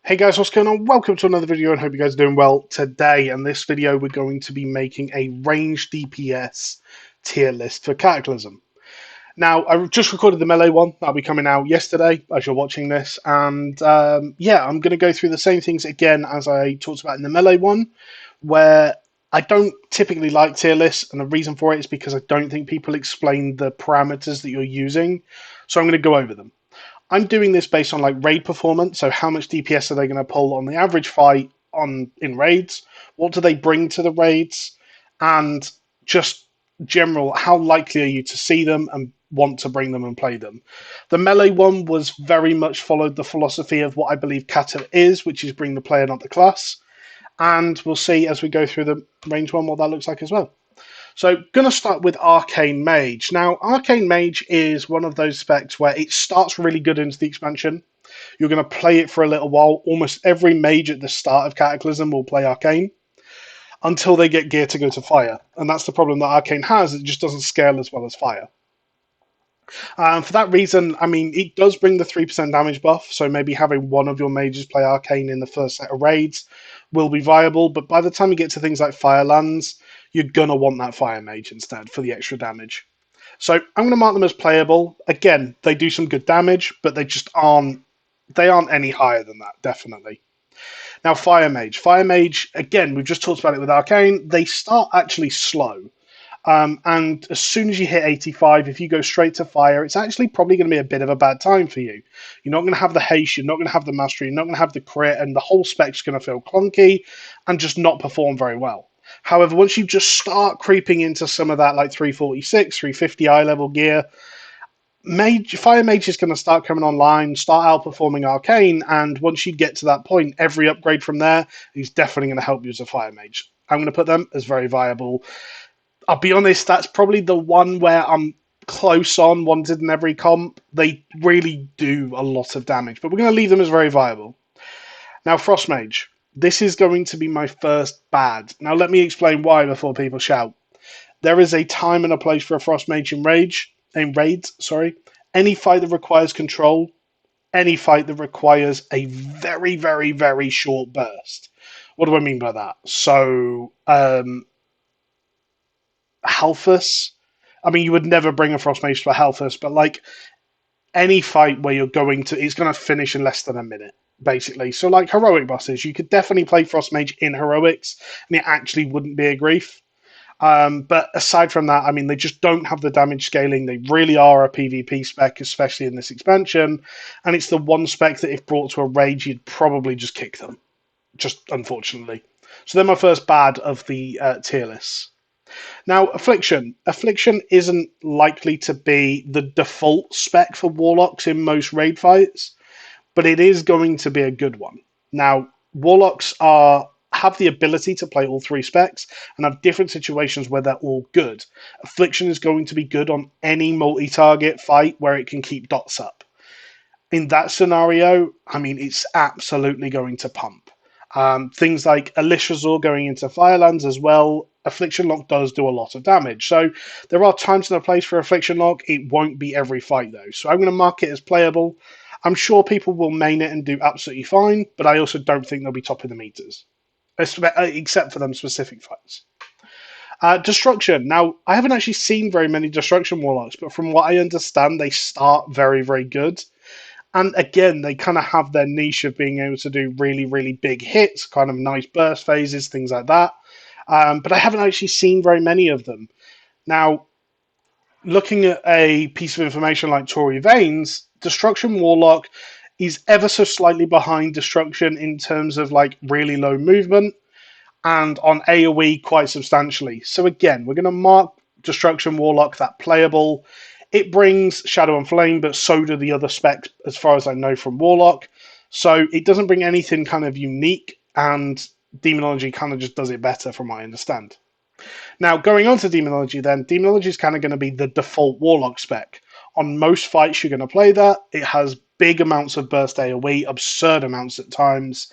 Hey guys, what's going on? Welcome to another video and hope you guys are doing well today. In this video, we're going to be making a range DPS tier list for Cataclysm. Now, I just recorded the melee one. That'll be coming out yesterday as you're watching this. And yeah, I'm going to go through the same things again as I talked about in the melee one, where I don't typically like tier lists. And the reason for it is because I don't think people explain the parameters that you're using. So I'm going to go over them. I'm doing this based on like raid performance. So how much DPS are they going to pull on the average fight on in raids? What do they bring to the raids? And just general, how likely are you to see them and want to bring them and play them? The melee one was very much followed the philosophy of what I believe Kata is, which is bring the player, not the class. And we'll see as we go through the range one what that looks like as well. So, going to start with Arcane Mage. Now, Arcane Mage is one of those specs where it starts really good into the expansion. You're going to play it for a little while. Almost every mage at the start of Cataclysm will play Arcane until they get gear to go to Fire. And that's the problem that Arcane has. It just doesn't scale as well as Fire. For that reason, I mean, it does bring the 3% damage buff, so maybe having one of your mages play Arcane in the first set of raids will be viable, but by the time you get to things like Firelands, you're going to want that Fire Mage instead for the extra damage. So I'm going to mark them as playable. Again, they do some good damage, but they just aren't any higher than that, definitely. Now, Fire Mage. Fire Mage, again, we've just talked about it with Arcane, they start actually slow. And as soon as you hit 85, if you go straight to fire, it's actually probably going to be a bit of a bad time for you. You're not going to have the haste, you're not going to have the mastery, you're not going to have the crit, and the whole spec's going to feel clunky and just not perform very well. However, once you just start creeping into some of that like 346, 350 eye level gear, Fire Mage is going to start coming online, start outperforming Arcane, and once you get to that point, every upgrade from there is definitely going to help you as a Fire Mage. I'm going to put them as very viable. I'll be honest, that's probably the one where I'm close on, wanted in every comp. They really do a lot of damage, but we're going to leave them as very viable. Now, Frost Mage. This is going to be my first bad. Now, let me explain why before people shout. There is a time and a place for a Frost Mage in raids. Any fight that requires control, any fight that requires a very, very, very short burst. What do I mean by that? So, Halphus. I mean, you would never bring a Frost Mage for Halphus, but like any fight where you're going to, it's going to finish in less than a minute, basically. So, like heroic bosses, you could definitely play Frost Mage in heroics, and it actually wouldn't be a grief. But aside from that, I mean, they just don't have the damage scaling. They really are a PvP spec, especially in this expansion, and it's the one spec that, if brought to a raid, you'd probably just kick them, just unfortunately. So they're my first bad of the tier list. Now, Affliction. Affliction isn't likely to be the default spec for Warlocks in most raid fights, but it is going to be a good one. Now, Warlocks have the ability to play all three specs and have different situations where they're all good. Affliction is going to be good on any multi-target fight where it can keep dots up. In that scenario, I mean, it's absolutely going to pump. Things like Alishazor going into Firelands as well. Affliction Lock does do a lot of damage. So there are times and a place for Affliction Lock. It won't be every fight, though. So I'm going to mark it as playable. I'm sure people will main it and do absolutely fine, but I also don't think they'll be topping the meters, except for them specific fights. Destruction. Now, I haven't actually seen very many Destruction Warlocks, but from what I understand, they start very, very good. And again, they kind of have their niche of being able to do really, really big hits, kind of nice burst phases, things like that. But I haven't actually seen very many of them. Now, looking at a piece of information like Tory Veins, Destruction Warlock is ever so slightly behind Destruction in terms of like really low movement, and on AoE quite substantially. So again, we're going to mark Destruction Warlock that playable. It brings Shadow and Flame, but so do the other specs, as far as I know from Warlock. So it doesn't bring anything kind of unique, and Demonology kind of just does it better, from what I understand. Now, going on to Demonology then, Demonology is kind of going to be the default Warlock spec. On most fights, you're going to play that. It has big amounts of burst AoE, absurd amounts at times,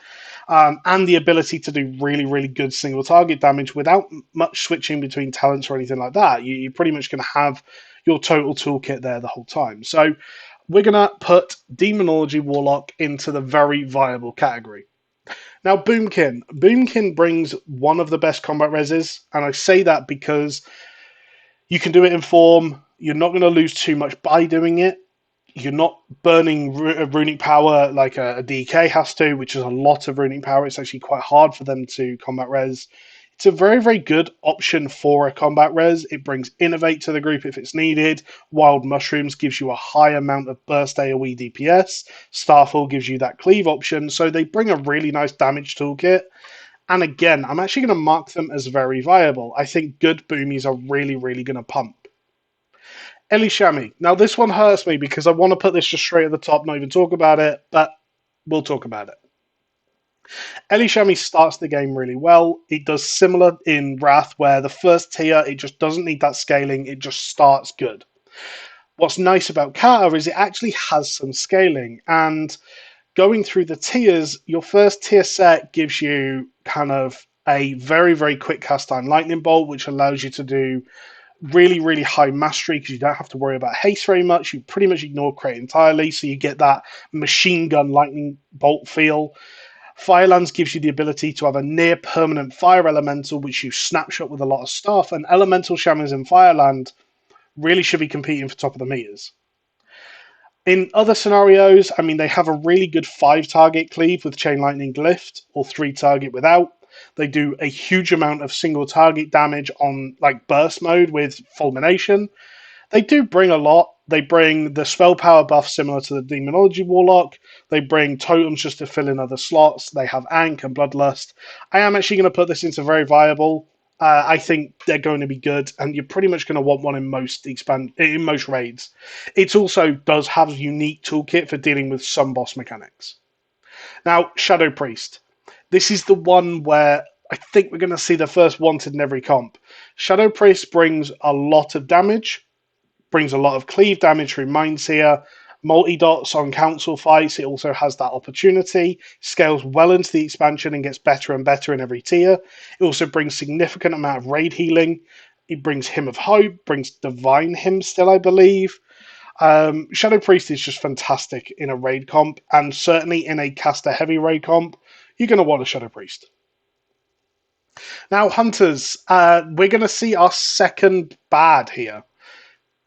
and the ability to do really, really good single target damage without much switching between talents or anything like that. You're pretty much going to have your total toolkit there the whole time. So we're going to put Demonology Warlock into the very viable category. Now, Boomkin. Boomkin brings one of the best combat reses, and I say that because you can do it in form. You're not going to lose too much by doing it. You're not burning runic power like a DK has to, which is a lot of runic power. It's actually quite hard for them to combat res. It's a very, very good option for a combat res. It brings Innovate to the group if it's needed. Wild Mushrooms gives you a high amount of burst AoE DPS. Starfall gives you that cleave option. So they bring a really nice damage toolkit. And again, I'm actually going to mark them as very viable. I think good boomies are really, really going to pump. Elishami. Now, this one hurts me because I want to put this just straight at the top, not even talk about it, but we'll talk about it. Elishami starts the game really well. It does similar in Wrath, where the first tier, it just doesn't need that scaling. It just starts good. What's nice about Kata is it actually has some scaling, and going through the tiers, your first tier set gives you kind of a very, very quick cast time lightning bolt, which allows you to do really, really high mastery because you don't have to worry about haste very much. You pretty much ignore crit entirely, so you get that machine gun lightning bolt feel. Firelands gives you the ability to have a near permanent fire elemental, which you snapshot with a lot of stuff, and elemental shamans in Fireland really should be competing for top of the meters. In other scenarios, I mean, they have a really good 5-target cleave with Chain Lightning Glyph, or 3-target without. They do a huge amount of single target damage on like burst mode with Fulmination. They do bring a lot. They bring the spell power buff similar to the Demonology Warlock. They bring totems just to fill in other slots. They have Ankh and Bloodlust. I am actually going to put this into very viable. I think they're going to be good, and you're pretty much going to want one in most raids. It also does have a unique toolkit for dealing with some boss mechanics. Now, Shadow Priest. This is the one where I think we're going to see the first wanted in every comp. Shadow Priest brings a lot of damage, brings a lot of cleave damage through Mindseer, multi-dots on council fights. It also has that opportunity, scales well into the expansion and gets better and better in every tier. It also brings significant amount of raid healing. It brings Hymn of Hope, brings Divine Hymn still, I believe. Shadow Priest is just fantastic in a raid comp, and certainly in a caster heavy raid comp, you're going to want a Shadow Priest. Now, Hunters, we're going to see our second bad here.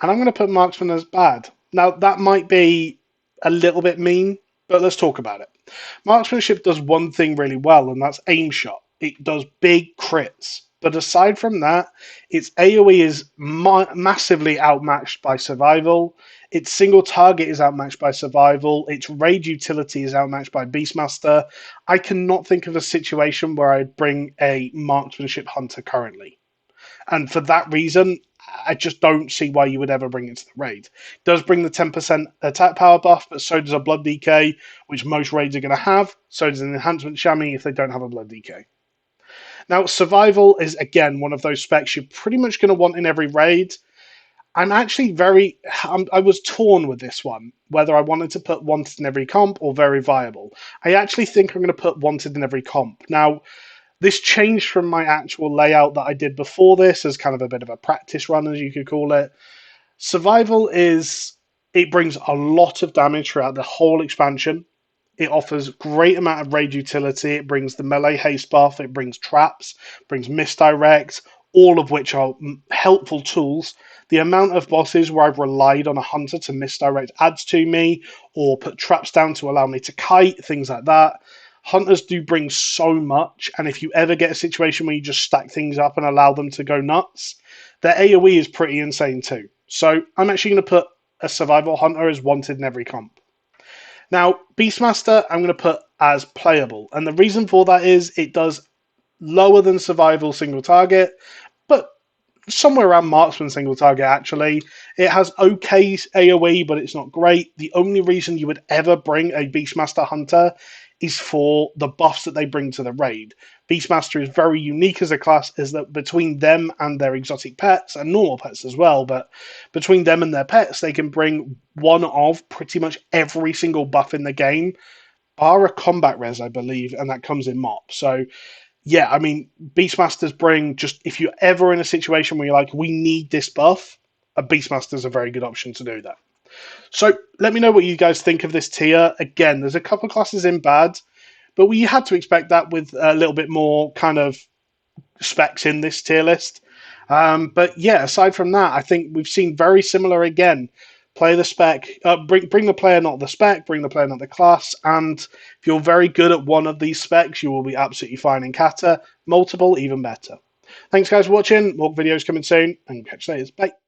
And I'm going to put Marksman as bad. Now, that might be a little bit mean, but let's talk about it. Marksmanship does one thing really well, and that's aim shot. It does big crits. But aside from that, its AoE is massively outmatched by survival. Its single target is outmatched by survival. Its raid utility is outmatched by Beastmaster. I cannot think of a situation where I'd bring a marksmanship hunter currently. And for that reason, I just don't see why you would ever bring it to the raid. It does bring the 10% attack power buff, but so does a blood DK, which most raids are going to have. So does an enhancement chamois if they don't have a blood DK. Now, survival is, again, one of those specs you're pretty much going to want in every raid. I'm actually I was torn with this one, whether I wanted to put wanted in every comp or very viable. I actually think I'm going to put wanted in every comp. Now, this changed from my actual layout that I did before this as kind of a bit of a practice run, as you could call it. Survival it brings a lot of damage throughout the whole expansion. It offers great amount of raid utility. It brings the melee haste buff. It brings traps, brings misdirect, all of which are helpful tools. The amount of bosses where I've relied on a hunter to misdirect adds to me, or put traps down to allow me to kite, things like that. Hunters do bring so much, and if you ever get a situation where you just stack things up and allow them to go nuts, their AoE is pretty insane too. So I'm actually going to put a survival hunter as wanted in every comp. Now, Beastmaster, I'm going to put as playable. And the reason for that is it does lower than survival single target, but somewhere around marksman single target, actually. It has okay AoE, but it's not great. The only reason you would ever bring a Beastmaster Hunter is for the buffs that they bring to the raid. Beastmaster is very unique as a class, is that between them and their exotic pets, and normal pets as well, but between them and their pets, they can bring one of pretty much every single buff in the game, bar a combat res, I believe, and that comes in MOP. So, yeah, I mean, Beastmasters bring just, if you're ever in a situation where you're like, we need this buff, a Beastmaster is a very good option to do that. So let me know what you guys think of this tier. Again, there's a couple classes in bad, but we had to expect that with a little bit more kind of specs in this tier list. But yeah, aside from that, I think we've seen very similar again. Play the spec, bring the player, not the spec, bring the player, not the class. And if you're very good at one of these specs, you will be absolutely fine in Kata. Multiple, even better. Thanks, guys, for watching. More videos coming soon, and catch you later. Bye.